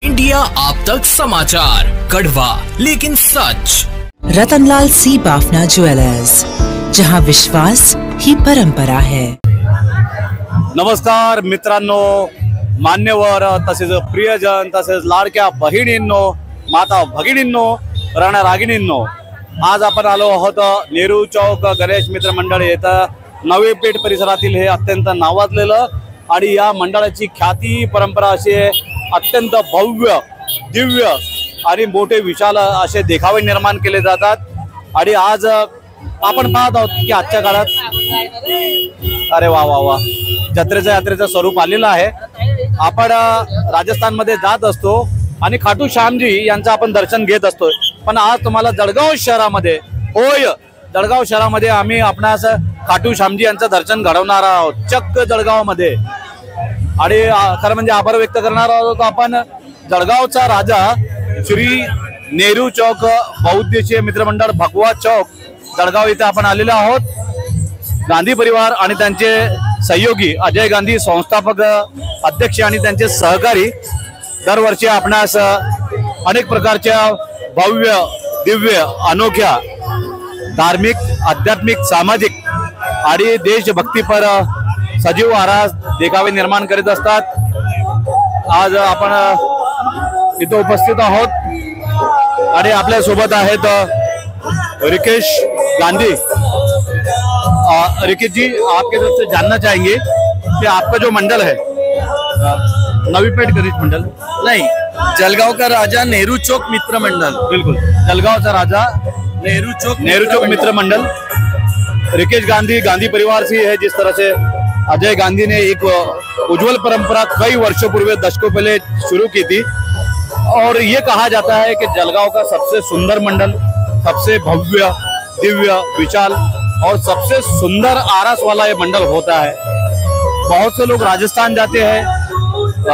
India आप तक समाचार, कड़वा लेकिन सच। रतनलाल सी बाफना ज्वेलर्स, जहां विश्वास ही परंपरा है। नमस्कार मित्रांनो, मान्यवर तसेच प्रियजन तसेच लाडक्या बहिणींनो, माता भगिनींनो, रणरागिणींनो, आज आपण आलो आहोत नेहरू चौक गणेश मित्र मंडळ येथे नवी पेठ परिसरातील हे अत्यंत नावाजलेलं आणि या मंडळाची ख्याती परंपरा अशी अत्यंत भव्य दिव्य आणि मोठे विशाल असे देखावे निर्माण केले जातात। आणि आज आपण पाहत आहोत की आजच्या काळात अरे वा वा वा यात्रेचं स्वरूप आलेलं आहे। आपण राजस्थान मध्ये जात असतो आणि खाटू श्यामजी यांचं आपण दर्शन घेत असतो, पण आज तुम्हाला जळगाव शहरामध्ये जळगाव शहरामध्ये आम्ही आपणास खाटू श्यामजी यांचं दर्शन घडवणार आहोत, चक्क जळगाव मध्ये। आणि खरं म्हणजे आभार व्यक्त करणार आहोत आपण जळगावचा राजा श्री नेहरू चौक बहुउद्देशीय मित्रमंडळ भगवा चौक जळगाव इथे आपण आलेलो आहोत। गांधी परिवार आणि त्यांचे सहयोगी अजय गांधी संस्थापक अध्यक्ष आणि त्यांचे सहकारी दरवर्षी आपणास अनेक प्रकारच्या भव्य दिव्य अनोख्या धार्मिक आध्यात्मिक सामाजिक आणि देशभक्तीपर सजीव आरास देखावे निर्माण करीत असतात। आज आपण इथे उपस्थित आहोत आणि आपल्या सोबत आहेत रिकेश गांधी। रिकेश जी, आपके तरफ से जानना चाहेंगे कि आपका जो मंडल है नवी पेठ गणेश मंडल नहीं, जलगांव का राजा नेहरू चौक मित्र मंडल, बिल्कुल जलगांव का राजा नेहरू चौक मित्र मंडल रिकेश गांधी गांधी परिवार से है। जिस तरह से अजय गांधी ने एक उज्जवल परंपरा कई वर्षों पूर्व दशकों पहले शुरू की थी, और ये कहा जाता है कि जलगांव का सबसे सुंदर मंडल, सबसे भव्य दिव्य विशाल और सबसे सुंदर आरस वाला ये मंडल होता है। बहुत से लोग राजस्थान जाते हैं,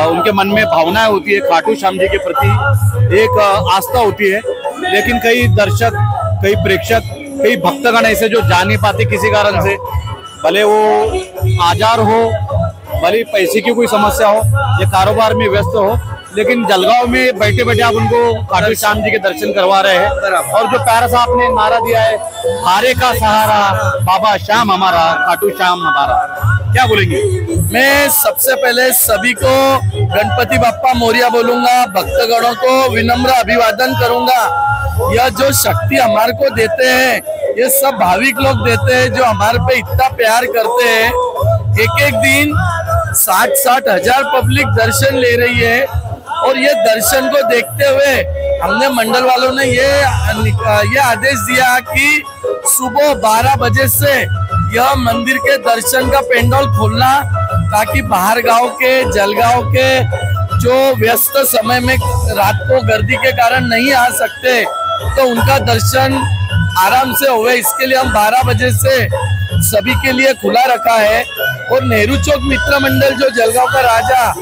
उनके मन में भावनाएं होती है, खाटू श्याम जी के प्रति एक आस्था होती है, लेकिन कई दर्शक, कई प्रेक्षक, कई भक्तगण ऐसे जो जा नहीं पाते किसी कारण से, भले वो आजार हो, भले पैसे की कोई समस्या हो या कारोबार में व्यस्त हो, लेकिन जलगांव में बैठे बैठे आप उनको खाटू श्याम जी के दर्शन करवा रहे हैं। और जो प्यारा सा आपने नारा दिया है, हारे का सहारा बाबा श्याम हमारा, खाटू श्याम हमारा, क्या बोलेंगे? मैं सबसे पहले सभी को गणपति बाप्पा मोरिया बोलूंगा, भक्तगणों को विनम्र अभिवादन करूंगा। यह जो शक्ति हमारे को देते हैं, ये सब भाविक लोग देते हैं जो हमारे पे इतना प्यार करते हैं। एक एक दिन 60-60 हजार पब्लिक दर्शन ले रही है, और ये दर्शन को देखते हुए हमने मंडल वालों ने ये आदेश दिया कि सुबह 12 बजे से यह मंदिर के दर्शन का पेंडल खोलना, ताकि बाहर गांव के जलगांव के जो व्यस्त समय में रात को गर्दी के कारण नहीं आ सकते, तो उनका दर्शन आराम से होवे। इसके लिए हम 12 बजे से सभी के लिए खुला रखा है। और नेहरू चौक मित्र मंडल जो जलगांव का राजा,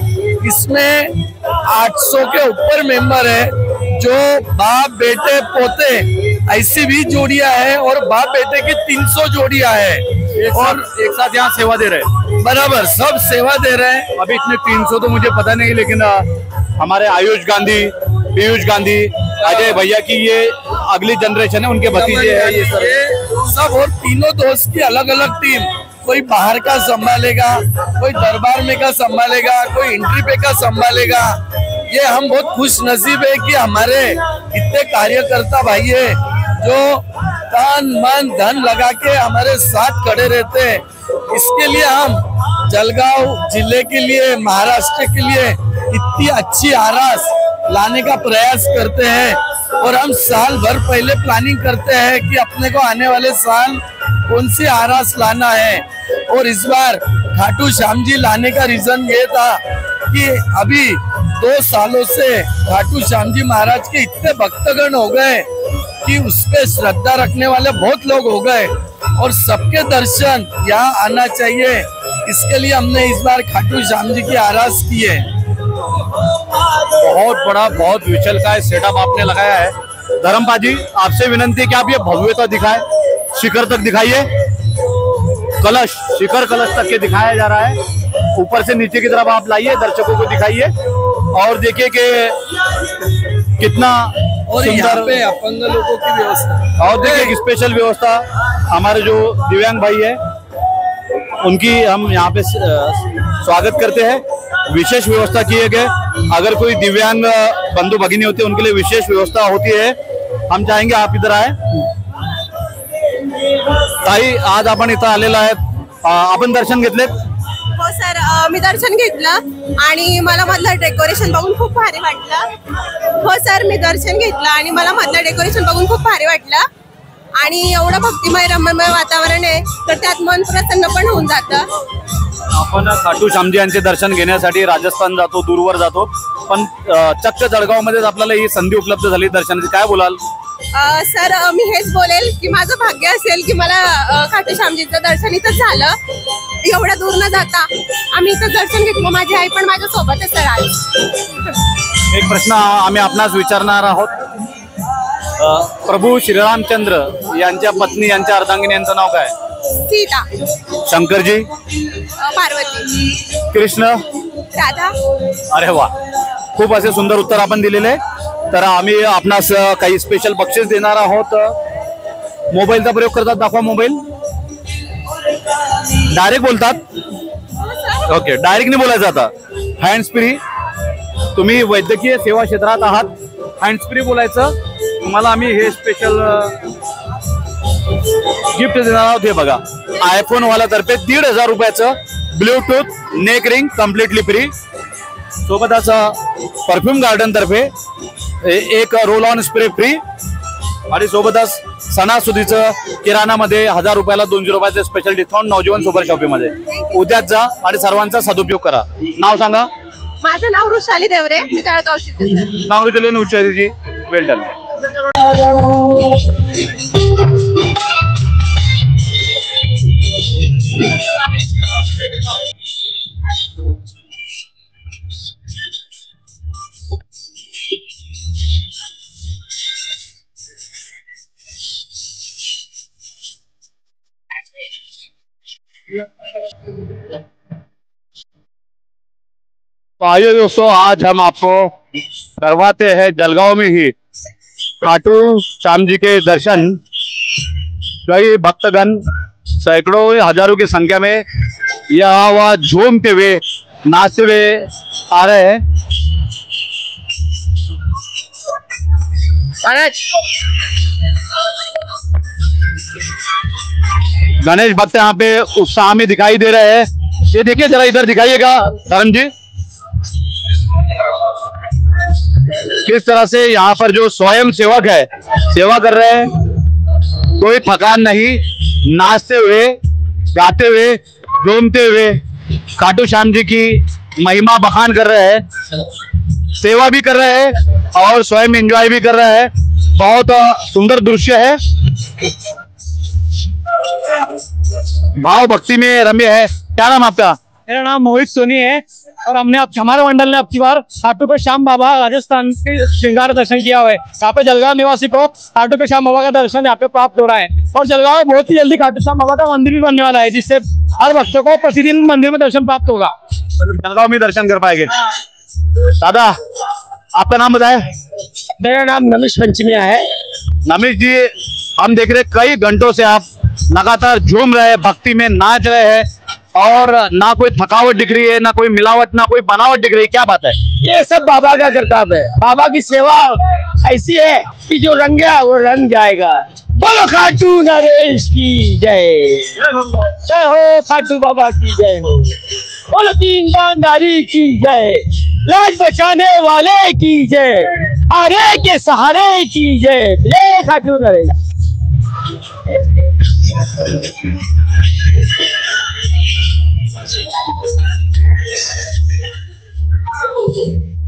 इसमें 800 के ऊपर मेंबर है, जो बाप बेटे पोते ऐसी भी जोड़ियां है, और बाप बेटे की 300 जोड़ियां है, और एक साथ यहाँ सेवा दे रहे हैं। बराबर सब सेवा दे रहे हैं। अभी इतने 300 तो मुझे पता नहीं, लेकिन हमारे आयुष गांधी, पीयूष गांधी, अजय भैया की ये अगली जनरेशन है, उनके भतीजे हैं ये सब। और तीनों दोस्त की अलग अलग टीम, कोई बाहर का संभालेगा, कोई दरबार में का संभालेगा, कोई एंट्री पे का संभालेगा। ये हम बहुत खुश नसीब है कि हमारे इतने कार्यकर्ता भाई है जो तन मन धन लगा के हमारे साथ खड़े रहते हैं। इसके लिए हम जलगांव जिले के लिए, महाराष्ट्र के लिए इतनी अच्छी आरास लाने का प्रयास करते हैं। और हम साल भर पहले प्लानिंग करते हैं कि अपने को आने वाले साल कौन सी आरास लाना है। और इस बार खाटू श्याम जी लाने का रीजन ये था कि अभी 2 सालों से खाटू श्याम जी महाराज के इतने भक्तगण हो गए कि उस पे श्रद्धा रखने वाले बहुत लोग हो गए, और सबके दर्शन यहाँ आना चाहिए। इसके लिए हमने इस बार खाटू श्याम जी की आरास की है। बहुत बड़ा, बहुत विशाल का सेटअप आपने लगाया है। धर्मपा जी, आपसे विनंती है कि आप ये भव्यता दिखाएं, शिखर तक दिखाइए, कलश, शिखर कलश तक के दिखाया जा रहा है। ऊपर से नीचे की तरफ आप लाइए, दर्शकों को दिखाइए। और देखिए कि कितना और यहाँ सुंदर पे अपंग लोगों की व्यवस्था, और देखिए एक स्पेशल व्यवस्था हमारे जो दिव्यांग भाई है उनकी हम यहाँ पे स्वागत करते हैं। विशेष व्यवस्था किए गए, अगर कोई दिव्यांग बंधु भगिनी होते हैं उनके लिए विशेष व्यवस्था होती है। हम चाहेंगे आप इधर आए। ताई, आज आपण इथं आलेला आहे, आपण दर्शन घेतलेत? हो सर, मी दर्शन घेतलं आणि मला मधलं डेकोरेशन बघून खूप भारी वाटलं. हो सर, मी दर्शन घेतलं आणि मला मधलं डेकोरेशन बघून खूप भारी वाटलं आणि एवढं भक्तिमय रम्यमय वातावरण आहे तर त्यात मन प्रसन्न पण होऊन जातं. आपण खाटू श्यामजी यांचे दर्शन घेण्यासाठी राजस्थान जातो, दूरवर जातो, पण चक्क जळगाव मध्येच आपल्याला ही संधी उपलब्ध झाली दर्शनाची. काय बोलाल? सर, मी हेच बोलेल की माझं भाग्य असेल की मला खाटू श्यामजीचं दर्शन इथंच झालं. एवढ्या दूर न जाता आम्ही इथं दर्शन घेतलं. माझी आई पण माझ्या सोबत आहे सर आज. एक प्रश्न आम्ही आपणास विचारणार आहोत. प्रभू श्रीरामचंद्र यांच्या पत्नी, यांच्या अर्धांगिनी यांचं नाव काय? सीता. शंकरजी? पार्वती. कृष्ण? राधा. अरे वा, खूप असे सुंदर उत्तर आपण दिलेले. तर आम्ही आपणास काही स्पेशल बक्षीस देणार आहोत. मोबाईलचा प्रयोग करतात, दाखवा मोबाईल. डायरेक्ट बोलतात? ओके, डायरेक्ट नाही बोलायचं आता. Hands free. तुम्ही वैद्यकीय सेवा क्षेत्रात आहात, हँड्स फ्री बोलायचं. तुम्हाला आम्ही हे स्पेशल गिफ्ट देणार आहोत. हे बघा, आयफोन वाला तर्फे 1,500 रुपयाचं Bluetooth neck ring completely free. सोबतच परफ्यूम गार्डन तर्फे एक रोल ऑन स्प्रे फ्री आणि सोबतच सणासुदीचं किराणामध्ये 1000 रुपयाला 200 रुपयाचे स्पेशल डिस्काउंट नवजीवन सुपर शॉपिंग मध्ये. उद्याच जा आणि सर्वांचा सदुपयोग करा. नाव सांगा. माझं नाव वृषाली देवरे, मी तळगावची. नाव घेतलेलं उच्चारीजी. वेल डन. तो आइए दोस्तों, आज हम आपको करवाते हैं जलगांव में ही खाटू श्याम जी के दर्शन. कई भक्तगण सैकड़ों हजारों की संख्या में यहाँ वहाँ झूमते हुए नाचते हुए आ रहे हैं. गणेश भक्त यहाँ पे उत्साह में दिखाई दे रहे हैं. ये देखिए, जरा इधर दिखाइएगा धर्म जी, किस तरह से यहाँ पर जो स्वयं सेवक है सेवा कर रहे हैं. कोई थकान नहीं, नाचते हुए, गाते हुए, झूमते हुए खाटू श्याम जी की महिमा बखान कर रहे हैं, सेवा भी कर रहे हैं और स्वयं एंजॉय भी कर रहे हैं. बहुत सुंदर दृश्य है, भाव भक्ति में रम्य है. क्या नाम आपका? मेरा नाम मोहित सोनी है और हमारे मंडल ने अब की बार खाटू पे श्याम बाबा राजस्थान के श्रृंगार दर्शन किया हुआ है. यहाँ पे जलगांव निवासी को खाटू पे श्याम बाबा का दर्शन यहाँ पे प्राप्त हो रहा है और जलगांव में बहुत ही जल्दी खाटू श्याम बाबा का मंदिर भी बनने वाला है, जिससे हर भक्तों को प्रतिदिन मंदिर में दर्शन प्राप्त होगा. जलगांव में दर्शन कर पाएंगे. दादा, आपका नाम बताए? मेरा नाम नमिश पंचमिया है. नमिश जी, हम देख रहे कई घंटों से आप लगातार झूम रहे हैं, भक्ति में नाच रहे हैं और ना कोई थकावट दिख रही है, ना कोई मिलावट, ना कोई बनावट दिख रही है. क्या बात है? ये सब बाबा का कर्तव्य है. बाबा की सेवा ऐसी है कि जो रंग गया वो रंग जाएगा. बोलो खाटू नरेश की जय. जय हो खाटू बाबा की जय हो. बोलो तीन बांधारी की जय. लाज बचाने वाले की जय. आरे के सहारे की जय. जय खाटू नरेश.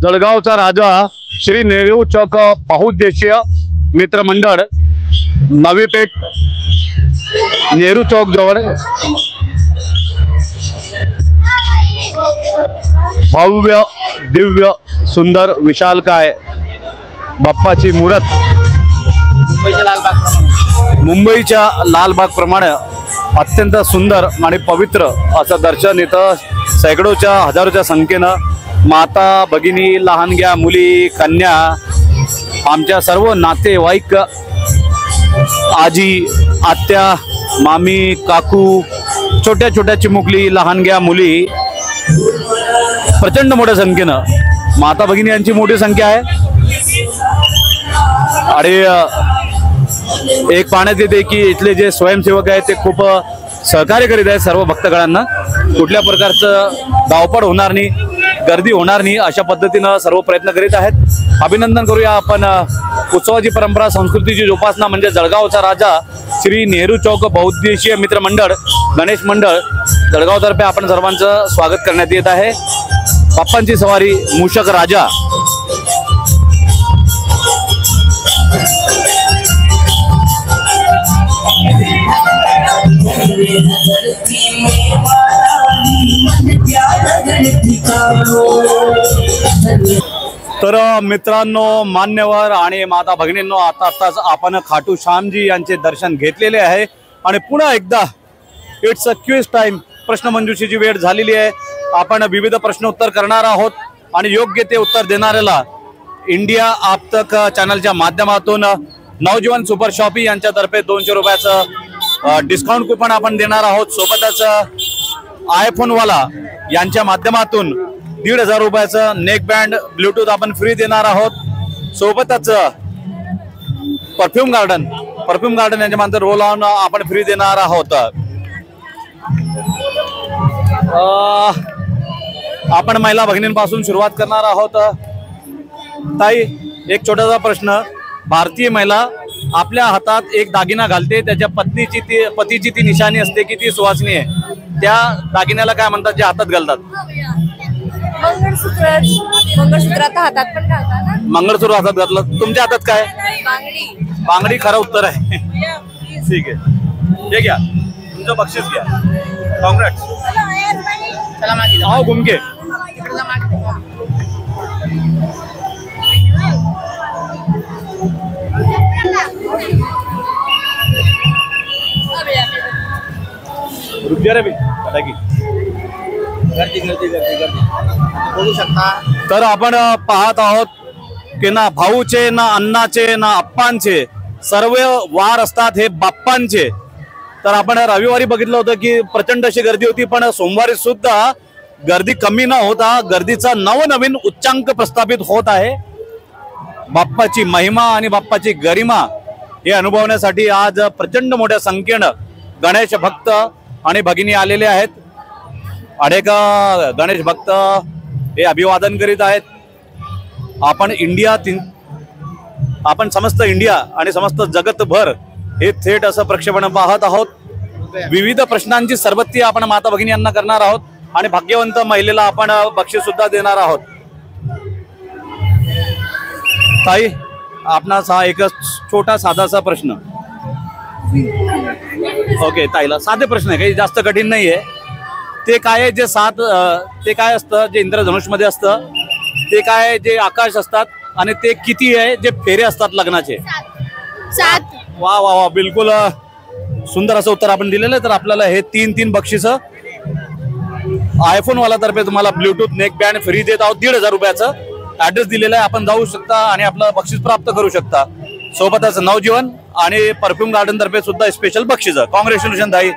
जळगावचा राजा श्री नेहरू चौक बहुउद्देशीय मित्र मंडळ नवी पेठ नेहरू चौक जवळ भव्य दिव्य सुंदर विशालकाय बाप्पाची मूर्त मुंबईच्या लालबाग प्रमाणे अत्यंत सुंदर आणि पवित्र असं दर्शन इथं सैकड़ोच्या हजारोच्या संख्येनं माता भगिनी, लहानग्या मुली, कन्या, आमच्या सर्व नातेवाईक, आजी, आत्या, मामी, काकू, छोट्या छोट्या चिमुकली, लहानग्या मुली, प्रचंड मोठ्या संख्येनं माता भगिनी यांची मोठी संख्या आहे. आणि एक पाहण्यात येते की इथले जे स्वयंसेवक आहेत ते खूप सहकार्य करीत आहेत सर्व भक्तगणांना. कुठल्या प्रकारचं धावपळ होणार नाही, गर्दी होणार नाही अशा पद्धतीनं सर्व प्रयत्न करीत आहेत. अभिनंदन करूया आपण उत्सवाची परंपरा, संस्कृतीची जोपासना म्हणजे जळगावचा राजा श्री नेहरू चौक बहुउद्देशीय मित्र मंडळ गणेश मंडळ जळगावतर्फे आपण सर्वांचं स्वागत करण्यात येत आहे. बाप्पांची सवारी मूषक राजा. तर मित्रांनो, मान्यवर आणि माता भगिनींनो, आताच आपण खाटू श्यामजी यांचे दर्शन घेतलेले आहे आणि पुन्हा एकदा इट्स अ क्विज टाइम, प्रश्नमंजुषेची वेळ झालेली आहे. आपण विविध प्रश्नोत्तर करणार आहोत आणि योग्य ते उत्तर देणाऱ्याला इंडिया आप तक चॅनलच्या माध्यमातून नवजीवन सुपर शॉपी यांच्यातर्फे 200 रुपयाचं डिस्काउंट कुपन आपण देणार आहोत. सोबतच आयफोन वाला यांच्या माध्यमातून 1,500 रुपयाचं नेक बँड ब्लूटूथ आपण फ्री देणार आहोत. सोबतच परफ्यूम गार्डन यांच्या माध्यमातून रोल ऑन आपण फ्री देणार आहोत. आपण महिला भगिनींपासून सुरुवात करणार आहोत. ताई, एक छोटासा प्रश्न. भारतीय महिला आपल्या हातात एक दागिना घालते, त्याच्या पतीची ती निशाणी असते की ती सुवासिनी आहे, त्या दागिन्याला काय म्हणतात जे हातात घालतात? मंगळसूत्र आता हातात पण घालतात ना. मंगळसूत्र हातात घातलं. तुमच्या हातात काय? बांगडी खरं उत्तर आहे. ठीक आहे, हे घ्या तुमचं बक्षीस घ्या. कॉंग्रॅट्स. घुमके. बोलू शकता. तर आपण पाहत आहोत की ना भाऊचे, ना अण्णाचे, ना अप्पांचे, सर्व वार असतात हे बाप्पांचे. तर आपण रविवारी बघितलं होतं की प्रचंड अशी गर्दी होती, पण सोमवारी सुद्धा गर्दी कमी न होता गर्दीचा नवनवीन उच्चांक प्रस्थापित होत आहे. बाप्पाची महिमा आणि बाप्पाची गरिमा हे अनुभवण्यासाठी आज प्रचंड मोठ्या संख्येनं गणेश भक्त आणि भगिनी आलेले आहेत. अनेक गणेश भक्त हे अभिवादन करीत आहेत. आपण समस्त इंडिया आणि समस्त जगतभर हे थेट असं प्रक्षेपण पाहत आहोत. विविध प्रश्नांची सरबत्ती आपण माता भगिनी यांना करणार आहोत आणि भाग्यवंत महिलेला आपण बक्षीस सुद्धा देणार आहोत. ताई, आपणास हा एक छोटा साधासा प्रश्न. ओके, ताईला साधे प्रश्न आहे, काही जास्त कठीण नाहीये. ते काय आहे जे ते काय असतं जे इंद्रधनुष मध्ये असतं? ते काय जे आकाश असतात? आणि ते किती आहे जे फेरे असतात लग्नाचे? 7. वा वा वा, बिलकुल सुंदर असं उत्तर आपण दिलेलं आहे. तर आपल्याला हे 3 बक्षीस आयफोन वाला तर्फे तुम्हाला ब्लूटूथ नेक बँड फ्री देत आहोत. 1,500 रुपयाचं ऍड्रेस दिलेला आहे, आपण जाऊ शकता आणि आपलं बक्षीस प्राप्त करू शकता. सोबतच नवजीवन आणि परफ्यूम गार्डन तर्फे सुद्धा स्पेशल बक्षीस. कॉंग्रॅच्युलेशन ताई.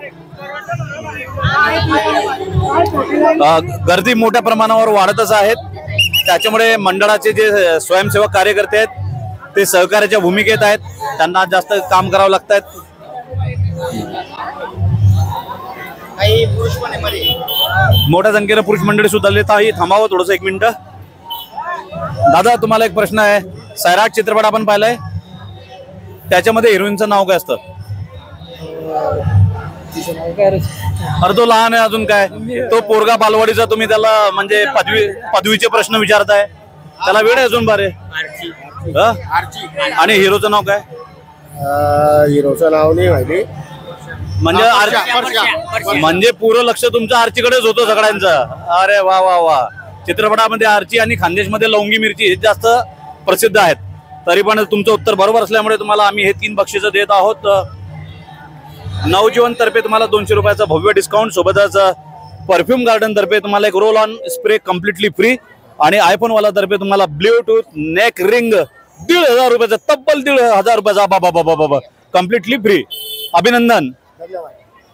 गर्दी मोठ्या प्रमाणावर वाढतच आहेत, त्याच्यामुळे मंडळाचे जे स्वयंसेवक कार्यकर्ते आहेत ते सहकार्याच्या भूमिकेत आहेत. त्यांना जास्त काम करावं लागतं. मोठ्या संख्येनं पुरुष मंडळी सुद्धा आले. ताई थांबावं थोडंसं 1 मिनिट. दादा, तुम्हाला एक प्रश्न आहे. सैराट चित्रपट आपण पाहिलाय, त्याच्यामध्ये हिरोईनचं नाव काय असतं? अरे तो लहान आहे अजून. काय तो पोरगा बालवाडीचा, तुम्ही त्याला म्हणजे पदवीचे प्रश्न विचारताय, त्याला वेळ आहे अजून बारे. आणि हिरोचं नाव काय? हिरोचं नाव नाही माहिती. म्हणजे पूर्ण लक्ष तुमचं आर्चीकडेच होतं सगळ्यांचं. अरे वा वा वा. चित्रपटामध्ये आर्ची आणि खानदेशमध्ये लवंगी मिरची हे जास्त प्रसिद्ध आहेत. तरी पण तुमचं उत्तर बरोबर असल्यामुळे तुम्हाला आम्ही हे 3 बक्षीस देत आहोत. नवजीवन तर्फे तुम्हाला 200 रुपयाचा भव्य डिस्काउंट. सोबतच परफ्यूम गार्डन तर्फे तुम्हाला एक roll on spray completely free. आणि आयफोन वाला तर्फे तुम्हाला ब्लूटूथ नेक रिंग 1,500 रुपयाचा, तब्बल 1,500 रुपयाचा, बाबा बाबा बाबा, कम्प्लिटली फ्री. अभिनंदन.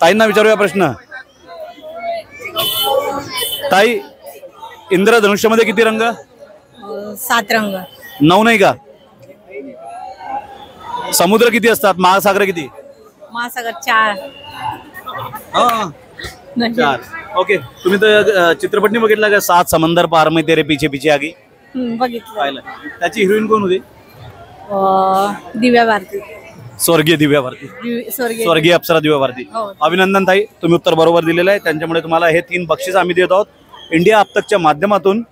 ताईंना विचारूया प्रश्न. ताई, इंद्रधनुष्यामध्ये किती रंग? 7 रंग. 9 नाही का? समुद्र किती असतात? महासागर किती? महासागर 4. हा 4. ओके. तुम्ही तर चित्रपट नाही बघितला का? 7 समंदर पार में तेरे पीछे पीछे आगी? बघितलं. पाहिलं. त्याची हिरोईन कोण होती? दिव्या भारती. स्वर्गीय दिव्या भारती, स्वर्गीय अप्सरा दिव्या भारती. अभिनंदन ताई, तुम्ही उत्तर बरोबर दिलेलं आहे. त्यांच्यामुळे तुम्हाला हे 3 बक्षीस आम्ही देत आहोत. इंडिया आपतकच्या माध्यमातून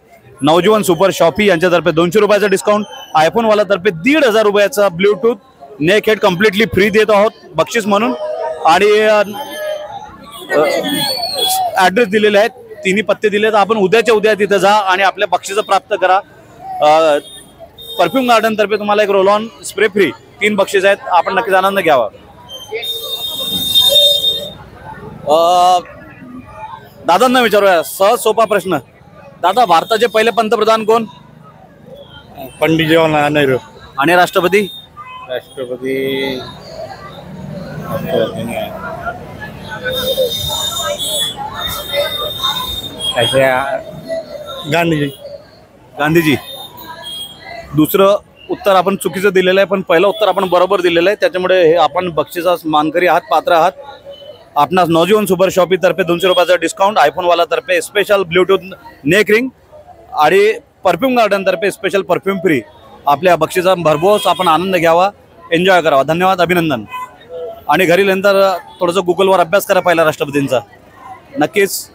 नवजीवन सुपर शॉपी यांच्यातर्फे 200 रुपयाचा डिस्काउंट, आयफोन वाला तर्फे 1,500 रुपयाचा Bluetooth neck head completely free देत आहोत बक्षीस म्हणून. आणि ऍड्रेस दिलेले आहेत, 3 पत्ते दिलेत. आपण उद्याच्या उद्या तिथे जा आणि आपल्या बक्षीस प्राप्त करा. परफ्यूम गार्डन तर्फे तुम्हाला एक रोल ऑन स्प्रे फ्री, 3 बक्षीस आहेत. आपण नक्कीच आनंद घ्यावा. दादांना विचारूया सहज सोपा प्रश्न. दादा, भारताचे पहिले पंतप्रधान कोण? पंडित जवाहरलाल नेहरू. आणि राष्ट्रपती? गांधीजी. गांधीजी. दुसरं उत्तर आपण चुकीचं दिलेलं आहे, पण पहिलं उत्तर आपण बरोबर दिलेलं आहे. त्याच्यामुळे हे आपण बक्षिसास मानकरी आहात, पात्र आहात. आपणास नवजीवन सुपर शॉपी तर्फे 200 रुपयाचा डिस्काउंट, आयफोन वाला तर्फे स्पेशल ब्लूटूथ नेक रिंग आणि परफ्यूम गार्डन तर्फे स्पेशल परफ्यूम फ्री. आपल्या बक्षिसा भरघोस आपण आनंद घ्यावा, एन्जॉय करावा. धन्यवाद, अभिनंदन. आणि घरी नंतर थोडंसं गुगलवर अभ्यास करा पहिला राष्ट्रपतींचा नक्कीच.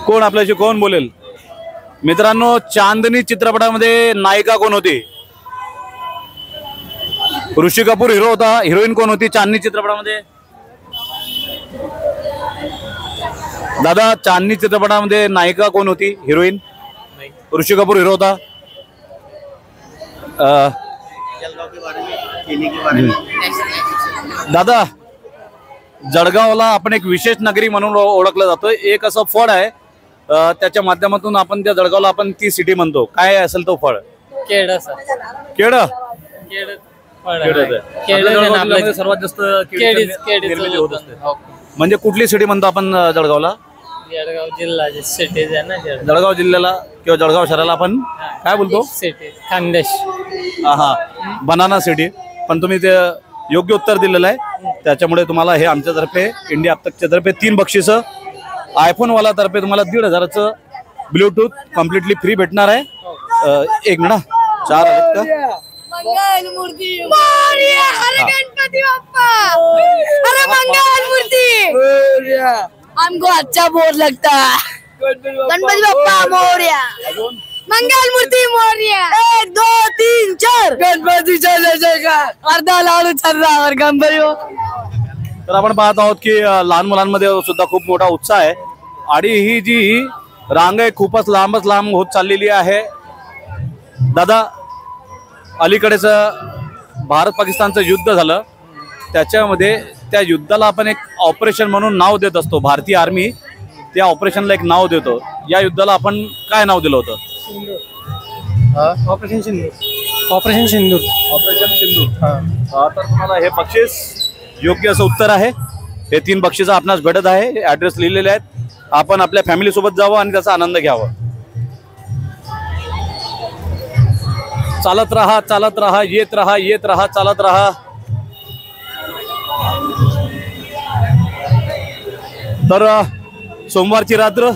कोण आपल्याशी कोण बोलेल? मित्रांनो, चांदनी चित्रपटामध्ये नायिका कोण होती? ऋषी कपूर हिरो होता. हिरोईन कोण होती चांदनी चित्रपटामध्ये? दादा, चांदनी चित्रपटामध्ये नायिका कोण होती? हिरोईन? ऋषी कपूर हिरो होता. दादा, जळगावला आपण एक विशेष नगरी म्हणून ओळखलं जातं. एक असं फळ आहे, त्याच्या माध्यमातून आपण त्या जळगावला आपण ती सिटी म्हणतो. काय असेल तो फळ? केळ. केळ. केळ सर्वात जास्त निर्मिती होत असते. म्हणजे कुठली सिटी म्हणतो आपण जळगावला? जळगाव जिल्हा सिटीज आहे ना. जळगाव जिल्ह्याला किंवा जळगाव शहराला आपण काय बोलतो? सिटी. खानदेश. हा, बनाना सिटी. पण तुम्ही ते योग्य उत्तर दिलेलं आहे. त्याच्यामुळे तुम्हाला हे आमच्यातर्फे इंडिया आपतकच्या तर्फे 3 बक्षीस, आयफोन वाला तर्फे तुम्हाला 1,500चं ब्लूटूथ कम्प्लिटली फ्री भेटणार आहे. एक मिनिट, 4 आहेत का? मंगल मूर्ती मोरया. अरे गणपति बप्पा, अरे मंगल मूर्ती. हमको अच्छा बहुत लगता है. गणपति बप्पा मोरया. मंगल मूर्ती मोरया. 1 2 3 4 गणपती जय. अर्धा लाडू चल रहा और गणपती. तर आपण पाहत आहोत की लहान मुलांमध्ये सुद्धा खूप मोठा उत्साह आहे. आणि ही जी रांग आहे खूपच लांबच लांब होत चाललेली आहे. दादा, अलीकडेच भारत पाकिस्तानचं युद्ध झालं, त्याच्यामध्ये त्या युद्धाला आपण एक ऑपरेशन म्हणून नाव देत असतो. भारतीय आर्मी त्या ऑपरेशनला एक नाव देतो. या युद्धाला आपण काय नाव दिलं होतं? ऑपरेशन सिंदूर. ऑपरेशन सिंदूर. ऑपरेशन सिंदूर. तर तुम्हाला हे बक्षीस योग्य असं उत्तर आहे. हे 3 बक्षीस आपणास भेटत आहे. ऍड्रेस लिहिलेले आहेत. आपण आपल्या फॅमिली सोबत जावं आणि त्याचा आनंद घ्यावा. चालत राहा, चालत राहा, येत राहा, येत राहा, चालत राहा. तर सोमवारची रात्र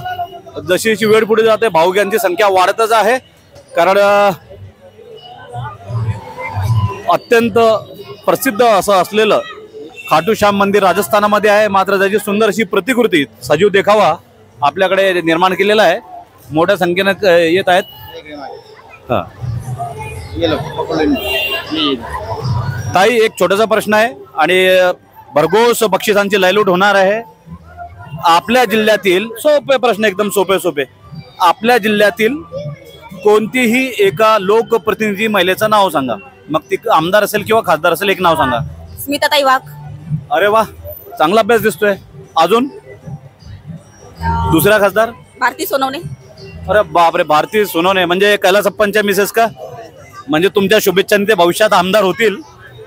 जशी जशी वेळ पुढे जाते भाविकांची संख्या वाढतच आहे. कारण अत्यंत प्रसिद्ध असं असलेलं खाटू श्याम मंदिर राजस्थानामध्ये आहे. मात्र त्याची सुंदर अशी प्रतिकृती, सजीव देखावा आपल्याकडे निर्माण केलेला आहे. मोठ्या संख्येने येत आहेत. हा, ताई, एक छोटासा प्रश्न आहे आणि भरघोस बक्षिसांची लयलूट होणार आहे. आपल्या जिल्ह्यातील सोपे प्रश्न, एकदम सोपे. आपल्या जिल्ह्यातील कोणतीही एका लोकप्रतिनिधी महिलेचं नाव सांगा. मग ती आमदार असेल किंवा खासदार असेल, एक नाव सांगा. स्मिताताई वाघ. अरे वा, चांगला अभ्यास दिसतोय. अजून? दुसरा खासदार भारती सोनवणे. अरे बापरे, भारती सोनवणे म्हणजे कैलासप्पांच्या मिसेस का? म्हणजे तुमच्या शुभेच्छांनी ते भविष्यात आमदार होतील.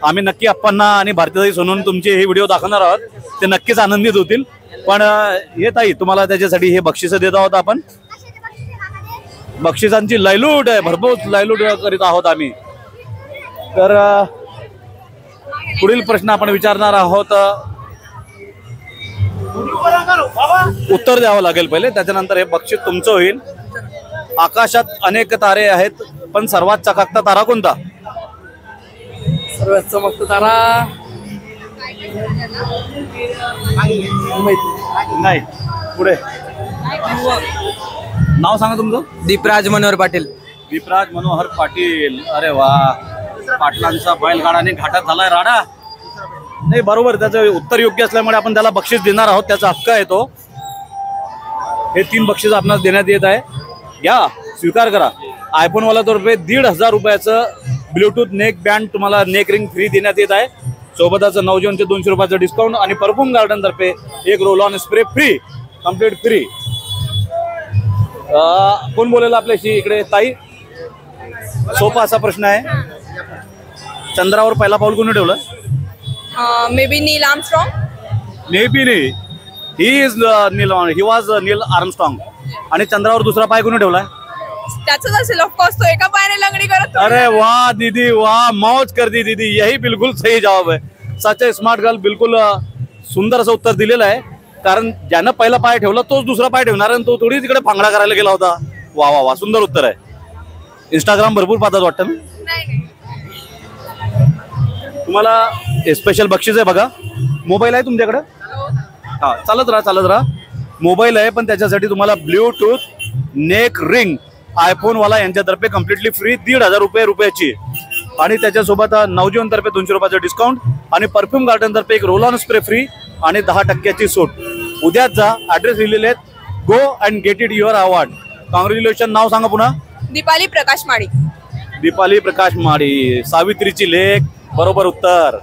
आम्ही नक्की अप्पांना आणि भारतीताई सोनवणे तुमचे हे व्हिडिओ दाखवणार आहोत, ते नक्कीच आनंदित होतील. पण हे ताई, तुम्हाला त्याच्यासाठी हे बक्षिस देत आहोत आपण. बक्षिसांची लयलूट आहे, भरपूर लयलूट करीत आहोत आम्ही. तर पुढील प्रश्न आपण विचारणार आहोत. उत्तर द्यावं लागेल पहिले, त्याच्यानंतर हे बक्षीस तुमचं होईल. आकाशात अनेक तारे आहेत, पण सर्वात चकाकता तारा कोणता? सर्वात चमकता तारा नाही. पुढे नाव सांगा तुमचं. दीपराज मनोहर पाटील. दीपराज मनोहर पाटील. अरे वा, पाटलांचा बैलगाडाने घाटात झालाय राडा. नाही बरोबर, त्याचं उत्तर योग्य असल्यामुळे आपण त्याला बक्षीस देणार आहोत, त्याचा हक्क आहे तो. हे 3 बक्षीस आपणास देण्यात येत आहे. घ्या, स्वीकार करा. आयफोन वाला तर्फे 1,500 रुपयाचं ब्लूटूथ नेक बँड तुम्हाला नेक रिंग फ्री देण्यात येत आहे. सोबतच नवजीवनचे 200 रुपयाचं डिस्काउंट आणि परफ्यूम गार्डन तर्फे 1 roll on spray free, complete free. कोण बोलेल आपल्याशी? इकडे ताई. सोपा असा प्रश्न आहे. चंद्रावर पहिला पाऊल कोणी ठेवलं? May B Neil Armstrong. May be नाही, ही वॉज नील आर्मस्ट्रॉंग. आणि चंद्रावर दुसरा पाय कोणी ठेवलाय? त्याचाच असेल ऑफकोर्स, तो एका पायाने लंगडी करत. अरे वाह दीदी, वाह, मौज कर दी दीदी. यही बिल्कुल सही जवाब है. सच आहे, स्मार्ट गर्ल. बिल्कुल सुंदर असं उत्तर दिलेलं आहे. कारण ज्यानं पहिला पाय ठेवला तोच दुसरा पाय ठेवणार, आणि तो थोडी तिकडे भांगडा करायला गेला होता. वा वा वा, सुंदर उत्तर आहे. इंस्टाग्राम भरपूर पाहतात वाटतं ना तुम्हाला? स्पेशल बक्षीस आहे बघा. मोबाईल आहे तुमच्याकडे? हा, चालत राहा. मोबाईल आहे, पण त्याच्यासाठी तुम्हाला ब्लूटूथ नेक रिंग आयफोन वाला यांच्यातर्फे कम्प्लिटली फ्री 1,500 रुपयाची. आणि त्याच्यासोबत नवजीवन तर्फे 200 रुपयाचं डिस्काउंट आणि परफ्यूम गार्डन तर्फे 1 रोल ऑन स्प्रे फ्री आणि 10% सूट. उद्याच जा, ऍड्रेस लिहिलेले आहेत. Go and get it your award. Congratulation. नाव सांगा पुन्हा. दीपाली प्रकाश माडी. दीपाली प्रकाश माडी, सावित्रीची लेक. बरोबर उत्तर.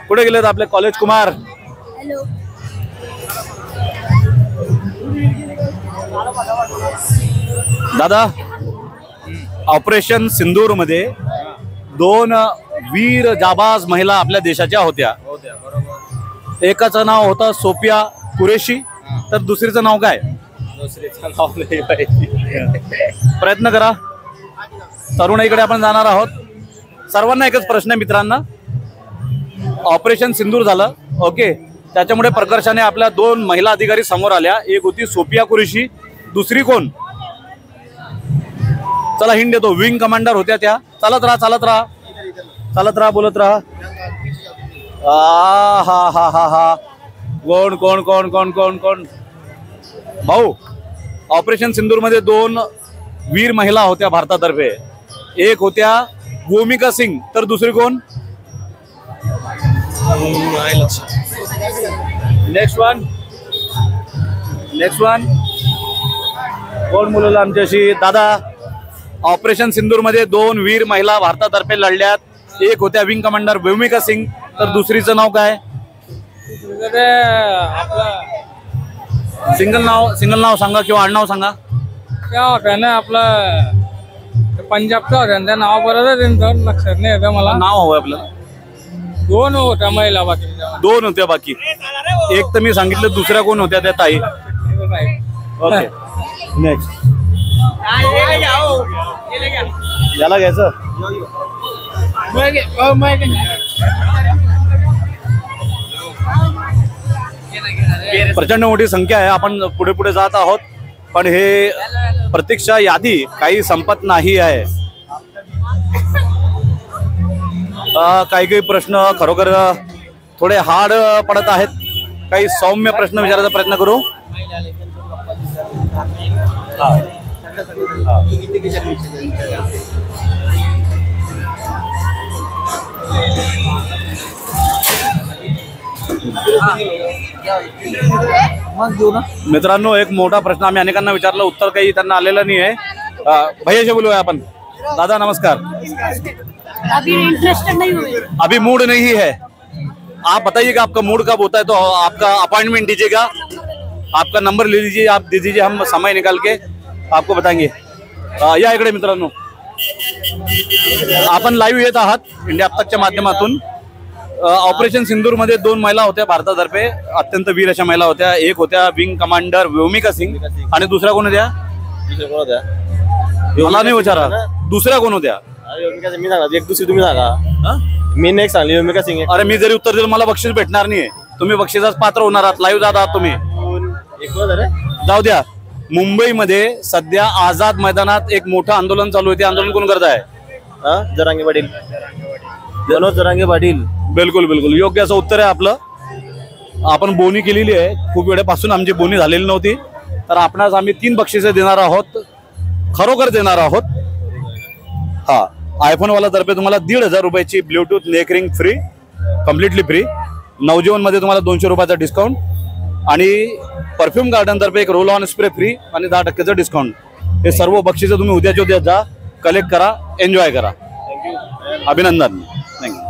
पुढे गेलेत आपले कॉलेज कुमार. हॅलो. दादा, ऑपरेशन सिंदूर मध्ये 2 वीर जाबाज महिला आपल्या देशाच्या होत्या. एकाचं नाव होतं सोफिया कुरेशी, तर दुसरीचं नाव काय? दुसरीचं नाव नाही माहिती. प्रयत्न करा. तरुणाईकडे आपण जाणार आहोत. सर्वांना एकच प्रश्न आहे मित्रांना. ऑपरेशन सिंदूर झालं, ओके, त्याच्यामुळे प्रकर्षाने आपल्या 2 महिला अधिकारी समोर आल्या. एक होती सोफिया कुरेशी, दुसरी कोण? चला हिंट देतो. विंग कमांडर होत्या त्या. चालत राहा, बोलत राहा. हा. कोण भाऊ, ऑपरेशन सिंदूर मध्ये 2 वीर महिला होत्या भारतातर्फे. एक होत्या भूमिका सिंग, तर दुसरी कोण? Next one. कोण बोलला आमच्याशी? दादा, ऑपरेशन सिंदूर मध्ये 2 वीर महिला भारतातर्फे लढल्यात. एक होत्या विंग कमांडर भूमिका सिंग, तर दुसरीचं नाव काय? सिंगल नाव सांगा किंवा आडनाव सांगा. क्या होतं ना आपलं पंजाबचं होतं, त्या नाव बरोबर त्यांचं लक्षात नाही येतं मला. नाव हवं आपल्याला. 2 होत्या महिला, बाकी 2 होत्या बाकी. एक तर मी सांगितलं, दुसऱ्या कोण होत्या त्या ताई? Okay, next. याला घ्यायचं. प्रचंड मोठी संख्या आहे. आपण पुढे जात आहोत, पण हे प्रतीक्षा यादी काही संपत नाही आहे. काही प्रश्न खरोखर थोडे हार्ड पडत आहेत. काही सौम्य प्रश्न विचारायचा प्रयत्न करू. मित्रांनो, एक मोठा प्रश्न आम्ही अनेकांना विचारलं, उत्तर काही त्यांना आलेलं नाही आहे. भैयाशी बोलूया आपण. दादा नमस्कार. अभी इंटरेस्टेड नहीं हुए. अभी मूड नहीं है. आप बताइएगा आपका मूड कब होता है तो आपका अपॉइंटमेंट दीजिएगा, आपका नंबर ले लीजिए, आप दे दीजिए, हम समय निकाल के आपको बताएंगे। या इकडे मित्रांनो, आपण लाईव्ह येत आहात इंडिया आपतकच्या माध्यमातून। ऑपरेशन सिंदूर मध्ये 2 महिला होत्या भारतातर्फे, अत्यंत वीर अशा महिला होत्या। एक होत्या विंग कमांडर व्योमिका सिंग आणि दुसऱ्या कोण होत्या? मला नाही विचारा, दुसऱ्या कोण होत्या? मी सांगा, एक दुसरी तुम्ही सांगा। मी नाही सांगली व्योमिका सिंग। अरे मी जरी उत्तर दिलं मला बक्षीस भेटणार नाहीये, तुम्ही बक्षिसाच पात्र होणार आहात। लाईव्ह जात आहात तुम्ही, जाऊ द्या। मुंबईमध्ये सध्या आझाद मैदानात एक मोठं आंदोलन चालू आहे, ते आंदोलन कोण करत आहे? जरांगे पाटील, मनोज जरांगे पाटील। बिलकुल बिलकुल योग्य असं उत्तर आहे आपलं। आपण बोनी केलेली आहे, खूप वेळापासून आमची बोनी झालेली नव्हती, तर आपणास आम्ही 3 बक्षिसे देणार आहोत, खरोखर देणार आहोत। हा, आयफोन वाला तर्फे तुम्हाला 1,500 रुपयाची Bluetooth neck ring free, completely free. Navjeevan मध्ये तुम्हाला 200 रुपयाचा डिस्काउंट आणि परफ्यूम गार्डन तर्फे एक रोल ऑन स्प्रे फ्री आणि 10% डिस्काउंट। हे सर्व बक्षिसे तुम्ही उद्याच्या उद्या जा, कलेक्ट करा, एन्जॉय करा। अभिनंदन। थँक्यू।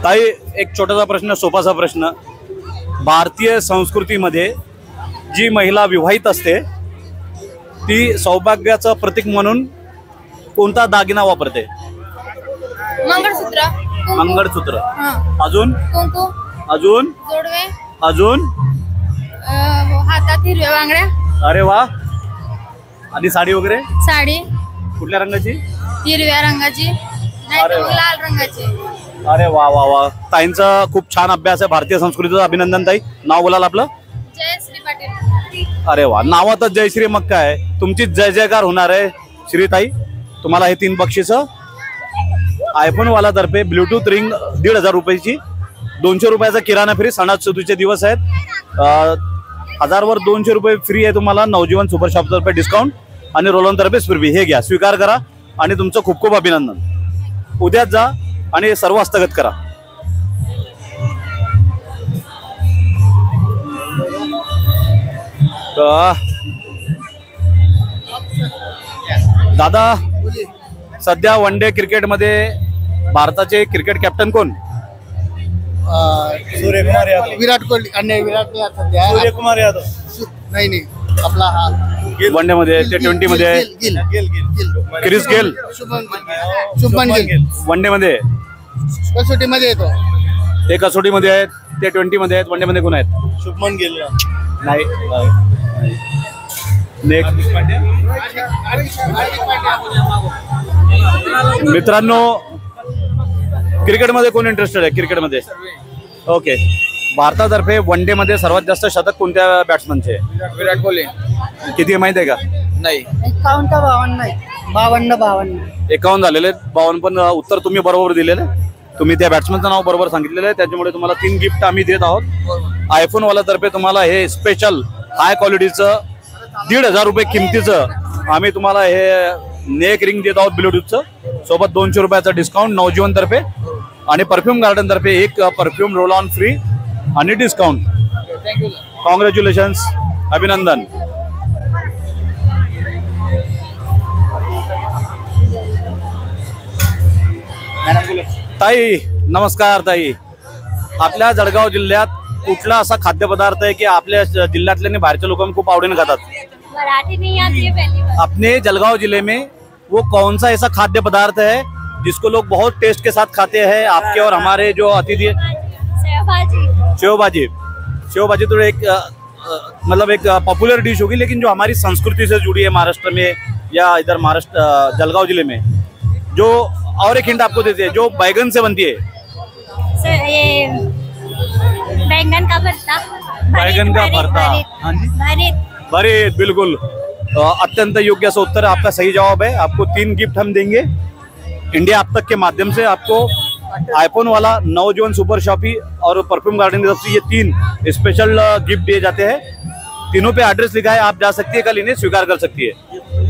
ताई, एक छोटासा प्रश्न, सोपासा प्रश्न। भारतीय संस्कृतीमध्ये जी महिला विवाहित असते ती सौभाग्याचं प्रतीक म्हणून कोणता दागिना वापरते? मंगळसूत्र। मंगळसूत्र। अजून? कुंकू। अजून? जोडवे। अजून? हातात हिरव्या बांगड्या। अरे वा। आणि साडी वगैरे? साडी कुठल्या रंगाची? हिरव्या रंगाची, नाही तर लाल रंगाची। अरे वा वा वा, ताईंचा खूप छान अभ्यास आहे भारतीय संस्कृतीचा। अभिनंदन ताई। नाव बोलाल आपलं? जयश्री पाटील। अरे वा, नावातच जयश्री, मग काय तुमची जय जयकार होणार आहे श्रीताई। तुम्हाला हे 3 बक्षिस, आयफोन वाला तर्फे ब्लूटूथ रिंग 1,500 रुपयाची, 200 रुपयाचा किराणा फ्री, सणासुदीचे दिवस आहेत। 1000 वर 200 रुपये फ्री आहे तुम्हाला नवजीवन सुपर शॉप तर्फे डिस्काउंट आणि रोलन तर्फे फ्री। हे घ्या, स्वीकार करा आणि तुमचं खूप खूप अभिनंदन। उद्याच जा आणि सर्व हस्तगत करा। दादा, सध्या वन डे क्रिकेट मध्ये भारताचे क्रिकेट कॅप्टन कोण? सूर्यकुमार यादव। विराट कोहली। आणि विराट नाही आता सध्या, सूर्यकुमार यादव। नाही आपला हा वन डे मध्ये, T20 मध्ये Chris Gayle, Shubman Gill one day मध्ये, कसोटी मध्ये येतो, ते कसोटी मध्ये आहेत, ते T20 मध्ये आहेत। वन डे मध्ये कोण आहेत? शुभमन गिल नाही। मित्रांनो, क्रिकेटमध्ये कोण इंटरेस्टेड आहे? क्रिकेटमध्ये ओके। भारतातर्फे वन डे मध्ये सर्वात जास्त शतक कोणत्या बॅट्समनचे? विराट कोहली। किती आहे माहिती आहे का? नाही। 51 का 52 नाही, 52 51 झालेले, 52 पण उत्तर तुम्ही बरोबर दिलेले। तुम्ही त्या बॅट्समनचं नाव बरोबर सांगितलेलं आहे, त्याच्यामुळे तुम्हाला 3 गिफ्ट आम्ही देत आहोत। आयफोन वाला तर्फे तुम्हाला हे स्पेशल हाय क्वालिटीचं 1,500 रुपये किमतीचं आम्ही तुम्हाला हे नेक रिंग देत आहोत ब्लूटूथचं, सोबत 200 रुपयाचा डिस्काउंट नवजीवन तर्फे आणि परफ्यूम गार्डन तर्फे एक परफ्यूम रोल ऑन फ्री आणि डिस्काउंट। कॉंग्रॅच्युलेशन्स, अभिनंदन। ताई नमस्कार। ताई, आपल्या जळगाव जिल्ह्यात कुठला असा खाद्यपदार्थ आहे की आपल्या जिल्ह्यातल्या बाहेरच्या लोकांना खूप आवडीने खातात? मराठी नहीं आती है पहली बार। अपने जलगांव जिले में वो कौन सा ऐसा खाद्य पदार्थ है जिसको लोग बहुत टेस्ट के साथ खाते हैं? आपके और हमारे जो अतिथि, सेव भाजी। सेव भाजी तो एक मतलब एक पॉपुलर डिश होगी, लेकिन जो हमारी संस्कृति से जुड़ी है महाराष्ट्र में या इधर महाराष्ट्र जलगांव जिले में, जो और एक हिंट आपको देते हैं, जो बैगन से बनती है। सर ये बैंगन का भरता। बैगन का भरता। हाँ जी, भरीत, बिल्कुल अत्यंत योग्य असं उत्तर, आपका सही जवाब है। आपको 3 गिफ्ट हम देंगे इंडिया अब तक के माध्यम से। आपको आईफोन वाला, नवजीवन सुपर शॉपी और परफ्यूम गार्डन की तरफ से ये 3 स्पेशल गिफ्ट दिए जाते हैं। तीनों पे एड्रेस लिखा है, आप जा सकती है, कल इन्हें स्वीकार कर सकती है।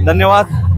धन्यवाद।